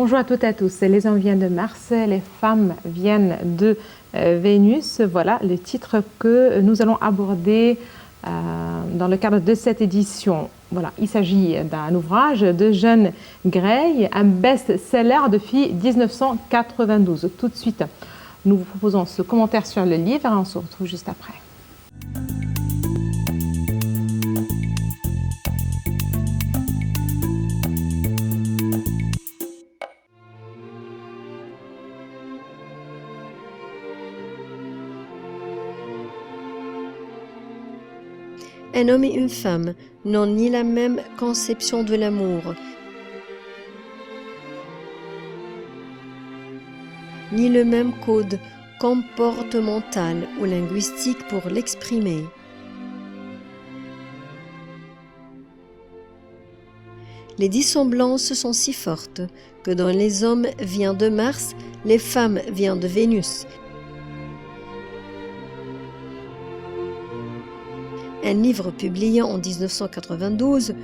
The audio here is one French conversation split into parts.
Bonjour à toutes et à tous. Les hommes viennent de Mars, les femmes viennent de Vénus. Voilà le titre que nous allons aborder dans le cadre de cette édition. Voilà, il s'agit d'un ouvrage de Jeanne Grey, un best-seller depuis 1992. Tout de suite, nous vous proposons ce commentaire sur le livre et on se retrouve juste après. Un homme et une femme n'ont ni la même conception de l'amour, ni le même code comportemental ou linguistique pour l'exprimer. Les dissemblances sont si fortes que dans les hommes vient de Mars, les femmes viennent de Vénus. Un livre publié en 1992,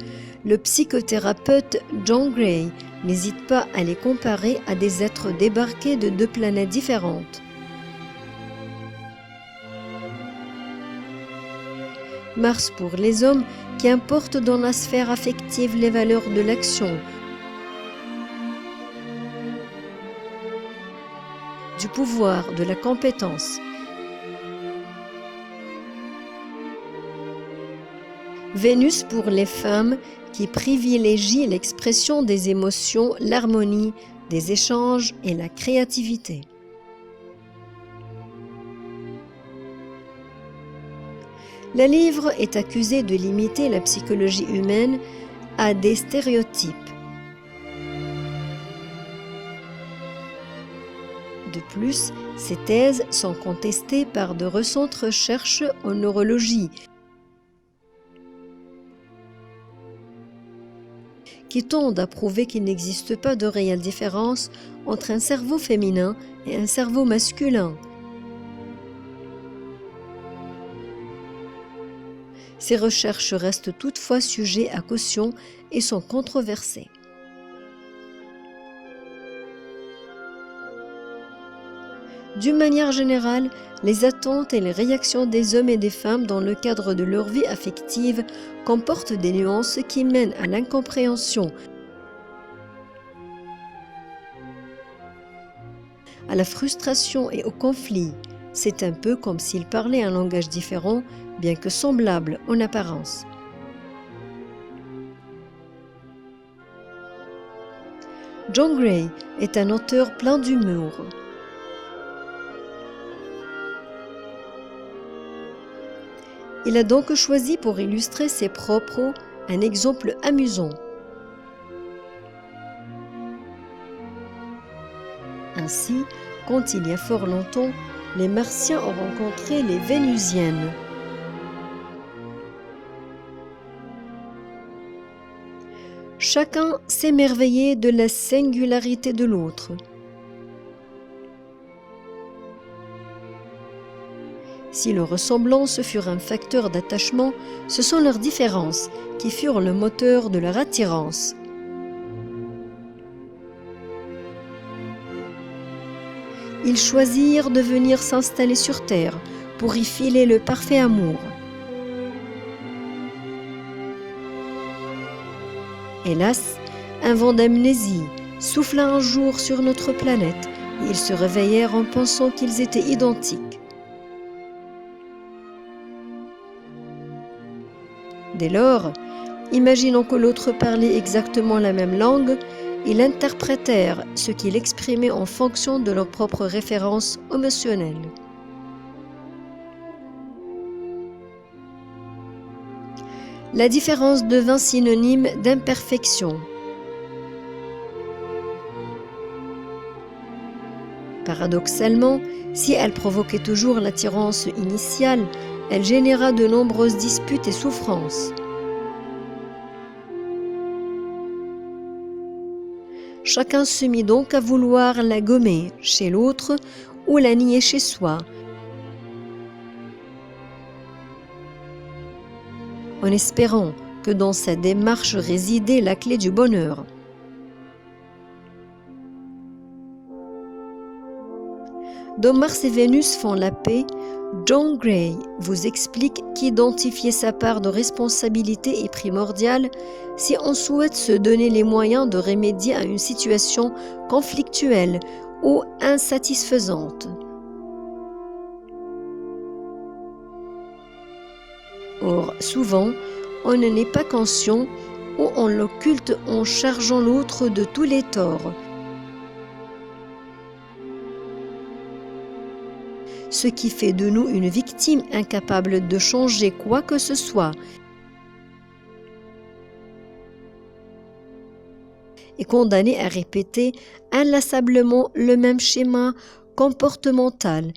le psychothérapeute John Gray n'hésite pas à les comparer à des êtres débarqués de deux planètes différentes. Mars pour les hommes qui importent dans la sphère affective les valeurs de l'action, du pouvoir, de la compétence. Vénus pour les femmes qui privilégient l'expression des émotions, l'harmonie, des échanges et la créativité. Le livre est accusé de limiter la psychologie humaine à des stéréotypes. De plus, ces thèses sont contestées par de récentes recherches en neurologie, qui tendent à prouver qu'il n'existe pas de réelle différence entre un cerveau féminin et un cerveau masculin. Ces recherches restent toutefois sujets à caution et sont controversées. D'une manière générale, les attentes et les réactions des hommes et des femmes dans le cadre de leur vie affective comportent des nuances qui mènent à l'incompréhension, à la frustration et au conflit. C'est un peu comme s'ils parlaient un langage différent, bien que semblable en apparence. John Gray est un auteur plein d'humour. Il a donc choisi pour illustrer ses propos un exemple amusant. Ainsi, quand il y a fort longtemps, les Martiens ont rencontré les Vénusiennes. Chacun s'émerveillait de la singularité de l'autre. Si leurs ressemblances furent un facteur d'attachement, ce sont leurs différences qui furent le moteur de leur attirance. Ils choisirent de venir s'installer sur Terre pour y filer le parfait amour. Hélas, un vent d'amnésie souffla un jour sur notre planète et ils se réveillèrent en pensant qu'ils étaient identiques. Dès lors, imaginant que l'autre parlait exactement la même langue, ils interprétèrent ce qu'il exprimait en fonction de leurs propres références émotionnelles. La différence devint synonyme d'imperfection. Paradoxalement, si elle provoquait toujours l'attirance initiale, elle généra de nombreuses disputes et souffrances. Chacun se mit donc à vouloir la gommer chez l'autre ou la nier chez soi, en espérant que dans sa démarche résidait la clé du bonheur. Dans Mars et Vénus font la paix, John Gray vous explique qu'identifier sa part de responsabilité est primordial si on souhaite se donner les moyens de remédier à une situation conflictuelle ou insatisfaisante. Or, souvent, on n'en est pas conscient ou on l'occulte en chargeant l'autre de tous les torts. Ce qui fait de nous une victime incapable de changer quoi que ce soit et condamnée à répéter inlassablement le même schéma comportemental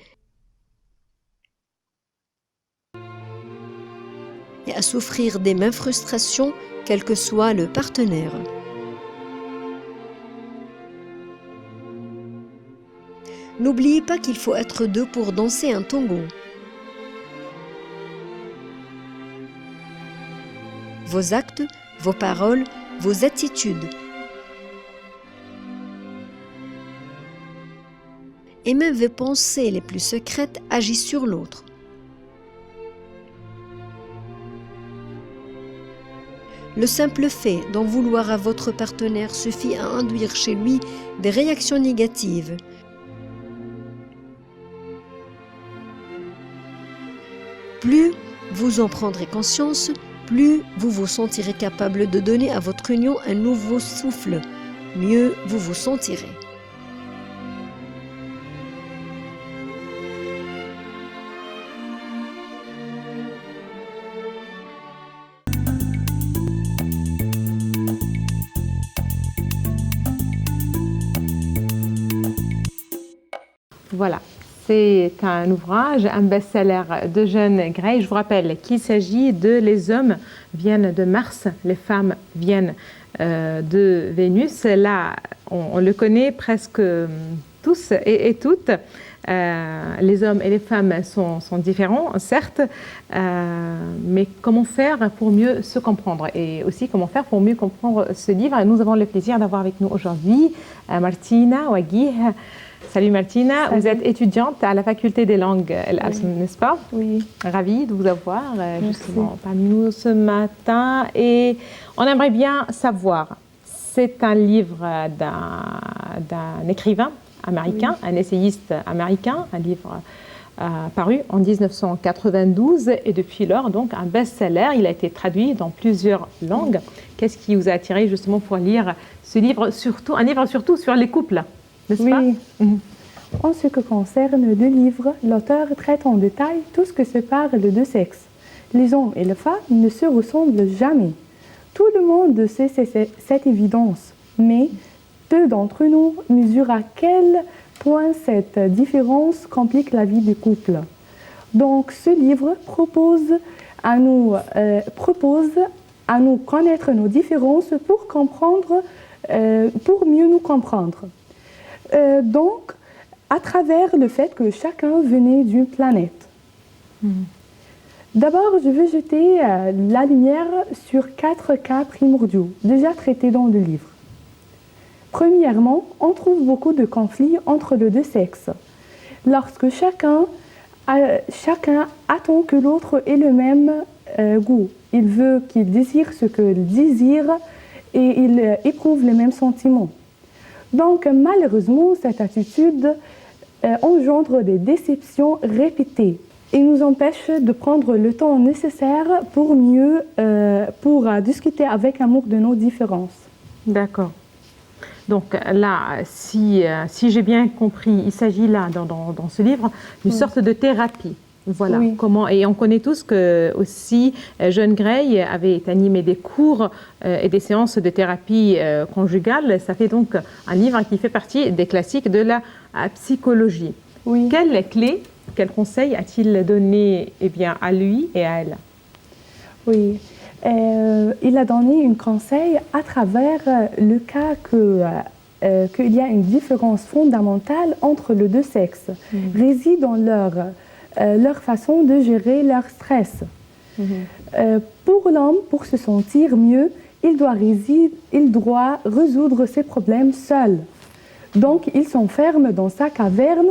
et à souffrir des mêmes frustrations, quel que soit le partenaire. N'oubliez pas qu'il faut être deux pour danser un tango. Vos actes, vos paroles, vos attitudes et même vos pensées les plus secrètes agissent sur l'autre. Le simple fait d'en vouloir à votre partenaire suffit à induire chez lui des réactions négatives. Plus vous en prendrez conscience, plus vous vous sentirez capable de donner à votre union un nouveau souffle, mieux vous vous sentirez. Voilà, c'est un ouvrage, un best-seller de John Gray. Je vous rappelle qu'il s'agit de Les hommes viennent de Mars, les femmes viennent de Vénus. Là, on le connaît presque tous et toutes. Les hommes et les femmes sont différents, certes, mais comment faire pour mieux se comprendre et aussi comment faire pour mieux comprendre ce livre. Et nous avons le plaisir d'avoir avec nous aujourd'hui Martina Ouagui. Salut Martina, Salut. Vous êtes étudiante à la faculté des langues El Hassan, n'est-ce pas? Oui. Ravie de vous avoir justement parmi nous ce matin. Et on aimerait bien savoir, c'est un livre d'un écrivain américain, un essayiste américain, un livre paru en 1992 et depuis lors donc un best-seller. Il a été traduit dans plusieurs langues. Qu'est-ce qui vous a attiré justement pour lire ce livre, surtout un livre surtout sur les couples, n'est-ce pas? En ce qui concerne le livre, l'auteur traite en détail tout ce que sépare les deux sexes. Les hommes et les femmes ne se ressemblent jamais. Tout le monde sait cette évidence, mais peu d'entre nous mesurent à quel point cette différence complique la vie du couple. Donc, ce livre propose à nous connaître nos différences pour mieux nous comprendre. Donc, à travers le fait que chacun venait d'une planète. D'abord, je veux jeter la lumière sur 4 cas primordiaux, déjà traités dans le livre. Premièrement, on trouve beaucoup de conflits entre les deux sexes. Lorsque chacun attend que l'autre ait le même goût. Il veut qu'il désire ce qu'il désire et il éprouve les mêmes sentiments. Donc, malheureusement, cette attitude engendre des déceptions répétées et nous empêche de prendre le temps nécessaire pour discuter avec amour de nos différences. D'accord. Donc là, si j'ai bien compris, il s'agit là, dans ce livre, d'une sorte de thérapie. Voilà, oui. Comment, et on connaît tous que aussi John Gray avait animé des cours et des séances de thérapie conjugale. Ça fait donc un livre qui fait partie des classiques de la psychologie. Oui. Quelles clés, quels conseils a-t-il donné à lui et à elle? Oui, il a donné un conseil à travers le cas qu'il y a une différence fondamentale entre les deux sexes, réside dans leur façon de gérer leur stress. Pour l'homme, pour se sentir mieux, il doit résoudre ses problèmes seul. Donc, il s'enferme dans sa caverne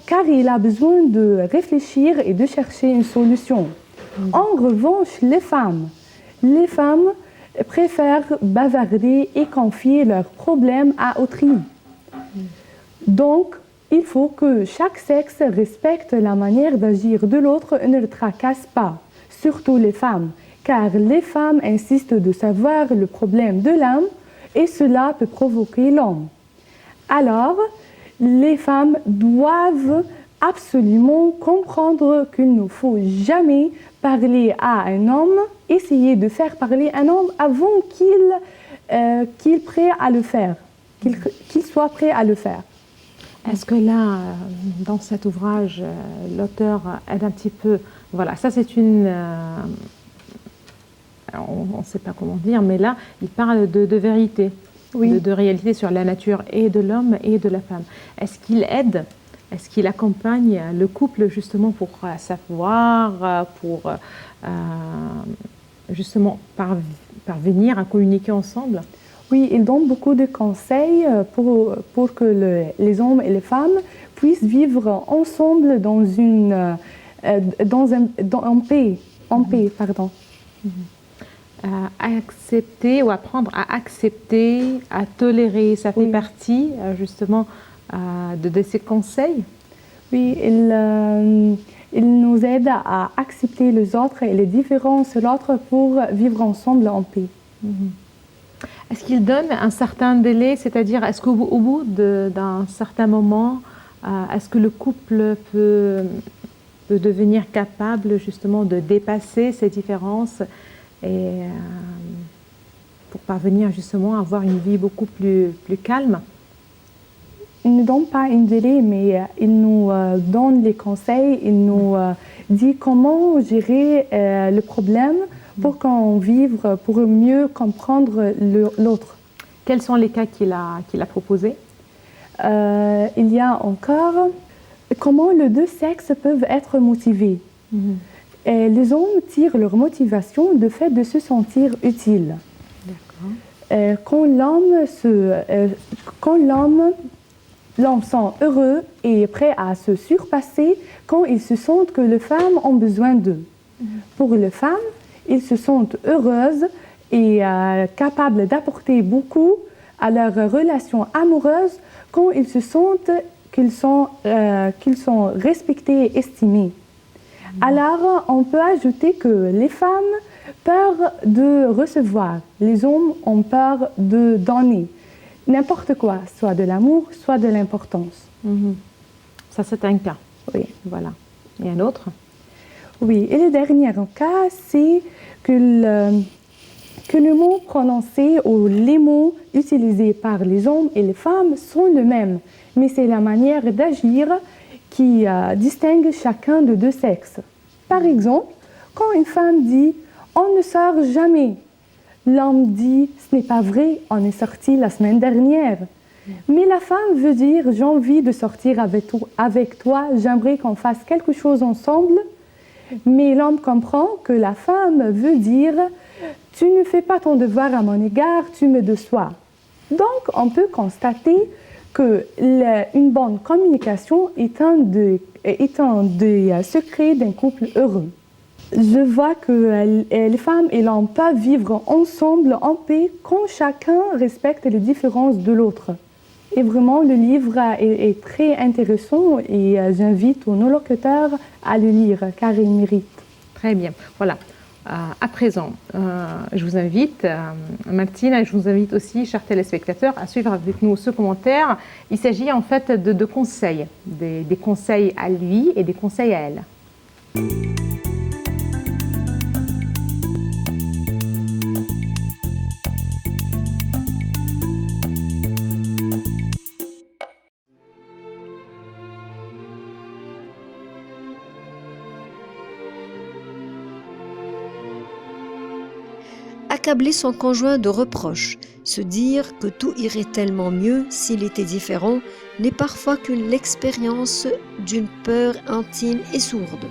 car il a besoin de réfléchir et de chercher une solution. En revanche, les femmes préfèrent bavarder et confier leurs problèmes à autrui. Donc, il faut que chaque sexe respecte la manière d'agir de l'autre et ne le tracasse pas, surtout les femmes, car les femmes insistent de savoir le problème de l'homme et cela peut provoquer l'homme. Alors, les femmes doivent absolument comprendre qu'il ne faut jamais parler à un homme, essayer de faire parler un homme avant qu'il prêt à le faire, qu'il soit prêt à le faire. Est-ce que là, dans cet ouvrage, l'auteur aide un petit peu... Voilà, ça c'est une... on ne sait pas comment dire, mais là, il parle de vérité, Oui. de réalité sur la nature et de l'homme et de la femme. Est-ce qu'il aide, est-ce qu'il accompagne le couple justement pour savoir, pour justement parvenir à communiquer ensemble? Oui, il donne beaucoup de conseils pour que les hommes et les femmes puissent vivre ensemble en paix. Pardon. Accepter ou apprendre à accepter, à tolérer, ça fait Oui. partie justement de ces conseils. Oui, il nous aide à accepter les autres et les différences de l'autre pour vivre ensemble en paix. Est-ce qu'il donne un certain délai, c'est-à-dire est-ce qu'au bout d'un certain moment, est-ce que le couple peut devenir capable justement de dépasser ces différences et pour parvenir justement à avoir une vie beaucoup plus calme? Il ne donne pas un délai, mais il nous donne les conseils, il nous dit comment gérer le problème pour qu'on vive, pour mieux comprendre l'autre. Quels sont les cas qu'il a proposés? Il y a encore comment les deux sexes peuvent être motivés. Les hommes tirent leur motivation du fait de se sentir utiles. Quand l'homme sent heureux et est prêt à se surpasser quand ils se sentent que les femmes ont besoin d'eux. Pour les femmes, ils se sentent heureuses et capables d'apporter beaucoup à leur relation amoureuse quand ils se sentent qu'ils sont respectés et estimés. Alors, on peut ajouter que les femmes peur de recevoir, les hommes ont peur de donner. N'importe quoi, soit de l'amour, soit de l'importance. Ça, c'est un cas. Oui. Voilà. Et un autre? Oui, et le dernier cas, c'est que le mot prononcé ou les mots utilisés par les hommes et les femmes sont les mêmes, mais c'est la manière d'agir qui distingue chacun des deux sexes. Par exemple, quand une femme dit « on ne sort jamais », l'homme dit « ce n'est pas vrai, on est sorti la semaine dernière ». Mais la femme veut dire « j'ai envie de sortir avec toi, j'aimerais qu'on fasse quelque chose ensemble ». Mais l'homme comprend que la femme veut dire « tu ne fais pas ton devoir à mon égard, tu me déçois ». Donc, on peut constater qu'une bonne communication est un des secrets d'un couple heureux. Je vois que les femmes et l'homme peuvent vivre ensemble en paix quand chacun respecte les différences de l'autre. Et vraiment, le livre est très intéressant et j'invite nos locuteurs à le lire car il mérite. Très bien. Voilà. À présent, je vous invite, Martine, et je vous invite aussi, chers téléspectateurs, à suivre avec nous ce commentaire. Il s'agit en fait de conseils, des conseils à lui et des conseils à elle. Accabler son conjoint de reproches, se dire que tout irait tellement mieux s'il était différent, n'est parfois qu'une expérience d'une peur intime et sourde.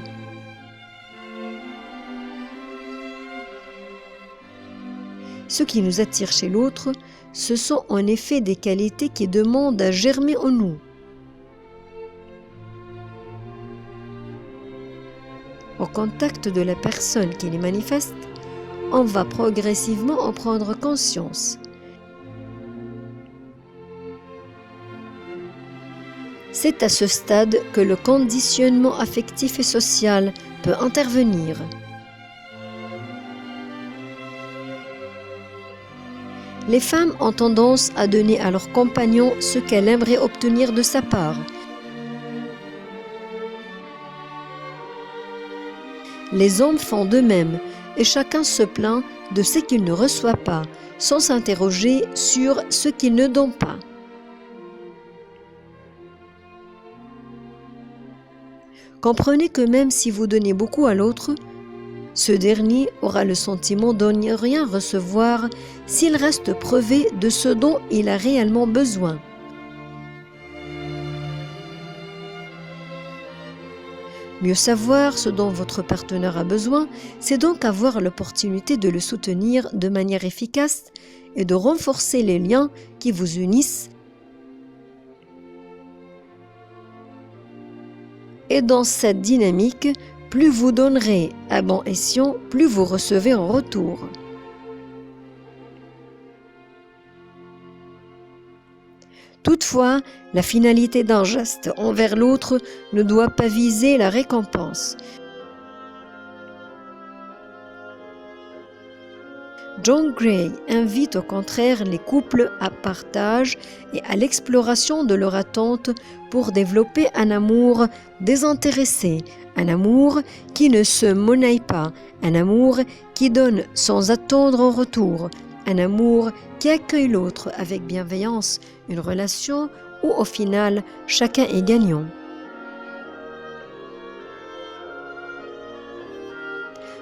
Ce qui nous attire chez l'autre, ce sont en effet des qualités qui demandent à germer en nous. au contact de la personne qui les manifeste, on va progressivement en prendre conscience. C'est à ce stade que le conditionnement affectif et social peut intervenir. Les femmes ont tendance à donner à leur compagnon ce qu'elles aimeraient obtenir de sa part. Les hommes font de même et chacun se plaint de ce qu'il ne reçoit pas, sans s'interroger sur ce qu'il ne donne pas. Comprenez que même si vous donnez beaucoup à l'autre, ce dernier aura le sentiment de ne rien recevoir s'il reste privé de ce dont il a réellement besoin. Mieux savoir ce dont votre partenaire a besoin, c'est donc avoir l'opportunité de le soutenir de manière efficace et de renforcer les liens qui vous unissent. Et dans cette dynamique, plus vous donnerez à bon escient, plus vous recevez en retour. Toutefois, la finalité d'un geste envers l'autre ne doit pas viser la récompense. John Gray invite au contraire les couples à partage et à l'exploration de leur attente pour développer un amour désintéressé, un amour qui ne se monnaie pas, un amour qui donne sans attendre en retour, un amour qui accueille l'autre avec bienveillance, une relation où au final chacun est gagnant.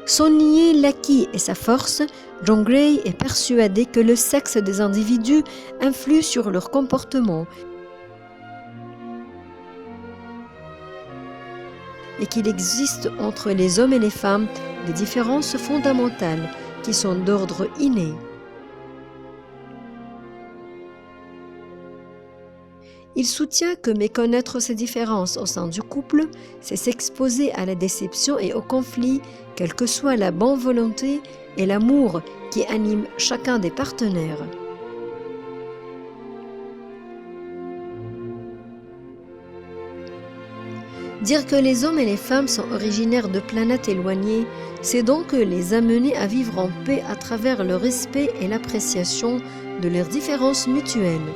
Sans nier l'acquis et sa force, John Gray est persuadé que le sexe des individus influe sur leur comportement et qu'il existe entre les hommes et les femmes des différences fondamentales qui sont d'ordre inné. Il soutient que méconnaître ces différences au sein du couple, c'est s'exposer à la déception et au conflit, quelle que soit la bonne volonté et l'amour qui anime chacun des partenaires. Dire que les hommes et les femmes sont originaires de planètes éloignées, c'est donc les amener à vivre en paix à travers le respect et l'appréciation de leurs différences mutuelles.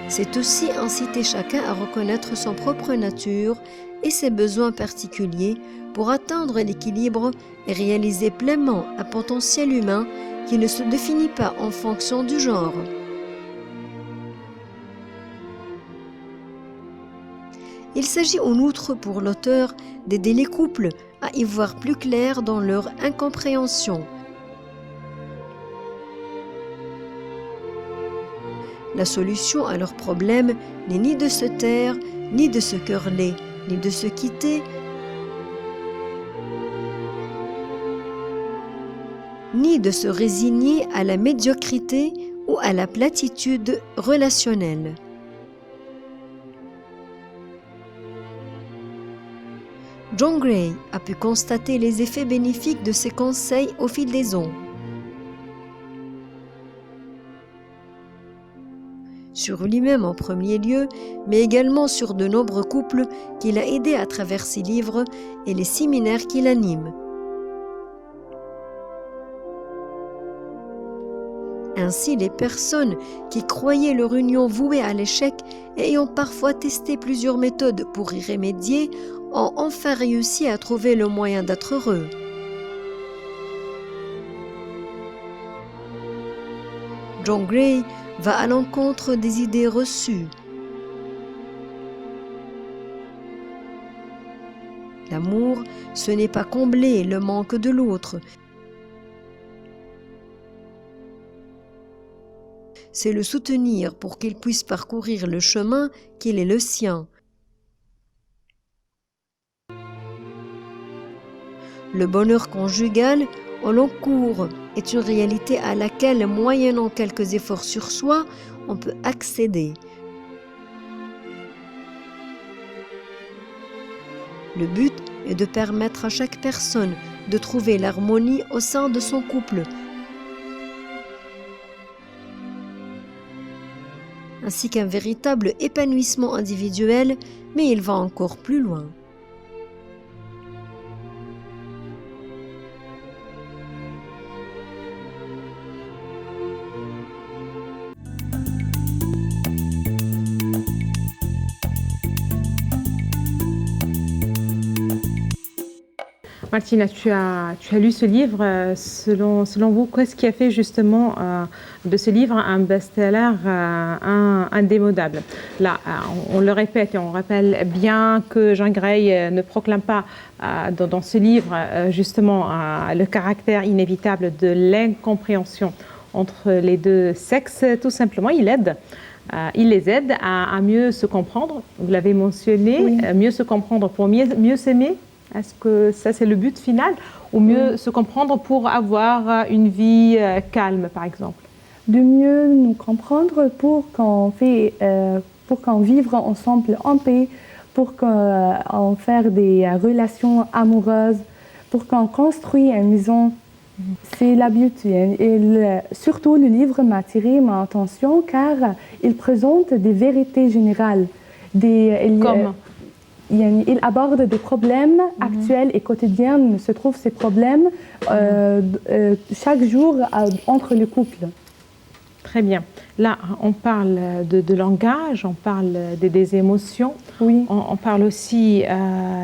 C'est aussi inciter chacun à reconnaître son propre nature et ses besoins particuliers pour atteindre l'équilibre et réaliser pleinement un potentiel humain qui ne se définit pas en fonction du genre. Il s'agit en outre pour l'auteur d'aider les couples à y voir plus clair dans leur incompréhension. La solution à leurs problèmes n'est ni de se taire, ni de se quereller, ni de se quitter, ni de se résigner à la médiocrité ou à la platitude relationnelle. John Gray a pu constater les effets bénéfiques de ces conseils au fil des ans. Sur lui-même en premier lieu, mais également sur de nombreux couples qu'il a aidés à travers ses livres et les séminaires qu'il anime. Ainsi, les personnes qui croyaient leur union vouée à l'échec et ayant parfois testé plusieurs méthodes pour y remédier, ont enfin réussi à trouver le moyen d'être heureux. John Gray va à l'encontre des idées reçues. L'amour, ce n'est pas combler le manque de l'autre. C'est le soutenir pour qu'il puisse parcourir le chemin qu'il est le sien. Le bonheur conjugal, au long cours, est une réalité à laquelle, moyennant quelques efforts sur soi, on peut accéder. Le but est de permettre à chaque personne de trouver l'harmonie au sein de son couple, ainsi qu'un véritable épanouissement individuel, mais il va encore plus loin. Martina, tu as lu ce livre. Selon vous, qu'est-ce qui a fait justement de ce livre un best-seller indémodable? Là, on le répète et on rappelle bien que Jean Gray ne proclame pas dans ce livre justement le caractère inévitable de l'incompréhension entre les deux sexes. Tout simplement, il les aide à mieux se comprendre. Vous l'avez mentionné, oui. Mieux se comprendre pour mieux s'aimer. Est-ce que ça, c'est le but final? Ou mieux se comprendre pour avoir une vie calme, par exemple? De mieux nous comprendre pour qu'on vive ensemble en paix, pour qu'on fasse des relations amoureuses, pour qu'on construise une maison. C'est la beauté. Et surtout, le livre m'a attiré mon attention car il présente des vérités générales. Comme il aborde des problèmes actuels et quotidiens, se trouvent ces problèmes chaque jour entre le couple. Très bien. Là, on parle de langage, on parle des émotions, oui. On parle aussi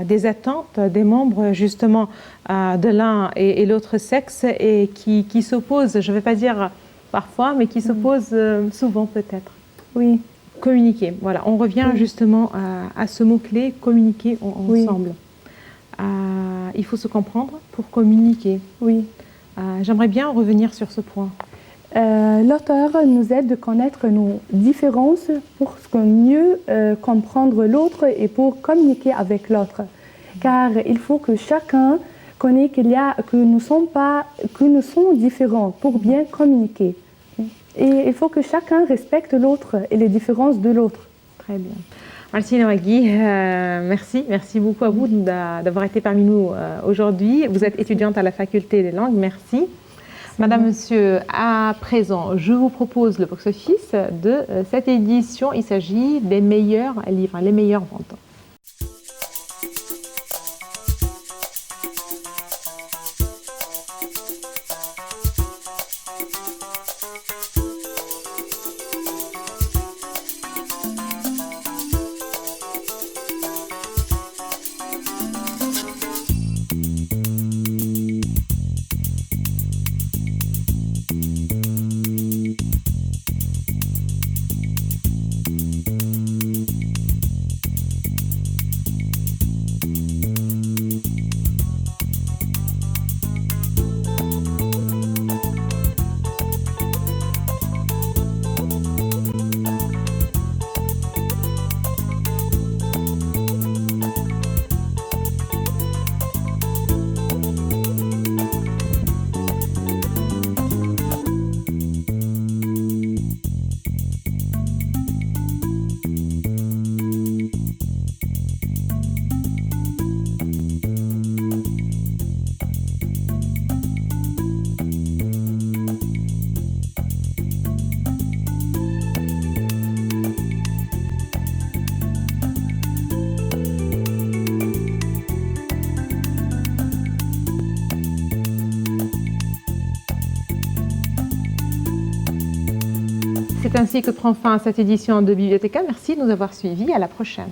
des attentes des membres justement de l'un et l'autre sexe et qui s'opposent, je ne vais pas dire parfois, mais qui s'opposent souvent peut-être. Oui. Communiquer, voilà, on revient justement à ce mot-clé, communiquer ensemble. Oui. Il faut se comprendre pour communiquer. Oui. J'aimerais bien revenir sur ce point. L'auteur nous aide de connaître nos différences pour mieux comprendre l'autre et pour communiquer avec l'autre. Car il faut que chacun connaisse que nous sommes différents pour bien communiquer. Et il faut que chacun respecte l'autre et les différences de l'autre. Très bien. Martina Ouagui, merci beaucoup à vous d'avoir été parmi nous aujourd'hui. Vous êtes étudiante à la faculté des langues, merci. Madame, Monsieur, à présent, je vous propose le box-office de cette édition. Il s'agit des meilleurs livres, les meilleures ventes. C'est ainsi que prend fin cette édition de Bibliothéca. Merci de nous avoir suivis. À la prochaine.